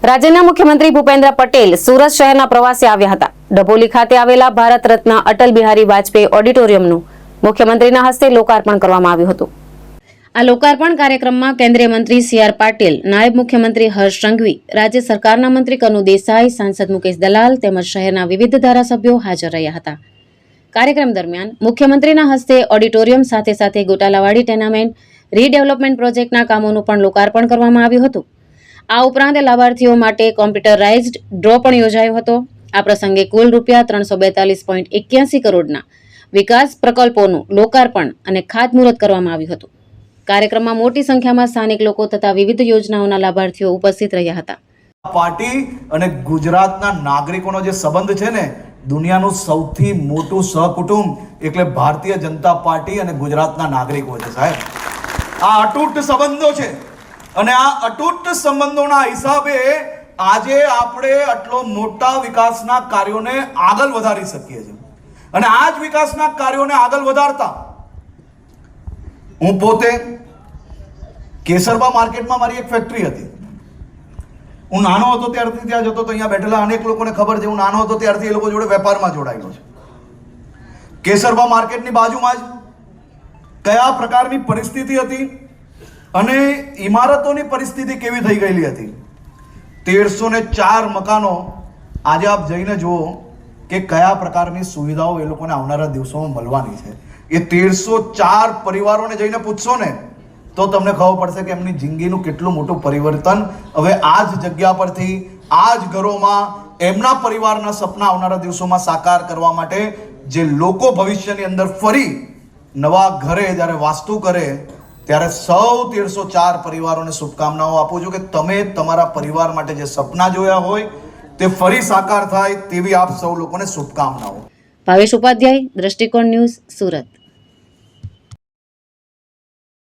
રાજ્યના મુખ્યમંત્રી ભૂપેન્દ્ર પટેલ સુરત શહેરના પ્રવાસે આવ્યા હતા. ડભોલી ખાતે આવેલા ભારત રત્ન અટલ બિહારી વાજપેયી ઓડિટોરિયમનું મુખ્યમંત્રીના હસ્તે લોકાર્પણ કરવામાં આવ્યું હતું. આ લોકાર્પણ કાર્યક્રમમાં કેન્દ્રીય મંત્રી સી.આર. પાટીલ, નાયબ મુખ્યમંત્રી હર્ષ સંઘવી, રાજ્ય સરકારના મંત્રી કનુ દેસાઈ, સાંસદ મુકેશ દલાલ તેમજ શહેરના વિવિધ ધારાસભ્યો હાજર રહ્યા હતા. કાર્યક્રમ દરમિયાન મુખ્યમંત્રીના હસ્તે ઓડિટોરિયમ સાથે સાથે ગોટાલાવાડી ટેનામેન્ટ રીડેવલપમેન્ટ પ્રોજેક્ટના કામોનું પણ લોકાર્પણ કરવામાં આવ્યું હતું. આ ઉપરાંત લાભાર્થીઓ માટે કોમ્પ્યુટરાઇઝ્ડ ડ્રો પણ યોજાયો હતો. આ પ્રસંગે કુલ ₹342.81 કરોડના વિકાસ પ્રકલ્પોનું લોકાર્પણ અને ખાતમુહૂર્ત કરવામાં આવ્યું હતું. કાર્યક્રમમાં મોટી સંખ્યામાં સ્થાનિક લોકો તથા વિવિધ યોજનાઓના લાભાર્થીઓ ઉપસ્થિત રહ્યા હતા. પાર્ટી અને ગુજરાતના નાગરિકોનો જે સંબંધ છે ને, દુનિયાનું સૌથી મોટું સહકુટુંબ એટલે ભારતીય જનતા પાર્ટી અને ગુજરાતના નાગરિકો છે સાહેબ. આ અતૂટ સંબંધો છે અને આ અતૂટ સંબંધોના હિસાબે આજે આપણે આટલો મોટા વિકાસના કાર્યોને આગળ વધારી શકીએ છીએ. અને આ જ વિકાસના કાર્યોને આગળ વધારતા હું પોતે કેસરબા માર્કેટમાં મારી એક ફેક્ટરી હતી. હું નાનો હતો ત્યારથી ત્યાં જતો તો અહીંયા બેઠેલા અનેક લોકોને ખબર છે હું નાનો હતો ત્યારથી એ લોકો જોડે વેપારમાં જોડાયેલો છે. કેસરબા માર્કેટની બાજુમાં જ કયા પ્રકારની પરિસ્થિતિ હતી અને ઇમારતોની પરિસ્થિતિ કેવી થઈ ગયેલી હતી. 1304 મકાનો આજે આપ જઈને જુઓ કે કયા પ્રકારની સુવિધાઓ એ લોકોને આવનારા દિવસોમાં મળવાની છે. એ 1304 પરિવારોને જઈને પૂછશો ને તો તમને ખબર પડશે કે એમની જિંદગીનું કેટલું મોટું પરિવર્તન હવે આ જ જગ્યા પરથી આ જ ઘરોમાં એમના પરિવારના સપના આવનારા દિવસોમાં સાકાર કરવા માટે જે લોકો ભવિષ્યની અંદર ફરી નવા ઘરે જ્યારે વાસ્તુ કરે ત્યારે સૌ 1304 પરિવારોને શુભકામનાઓ આપું છું કે તમે તમારા પરિવાર માટે જે સપના જોયા હોય તે ફરી સાકાર થાય તેવી આપ સૌ લોકોને શુભકામનાઓ. ભાવેશ ઉપાધ્યાય, દ્રષ્ટિકોણ ન્યૂઝ, સુરત.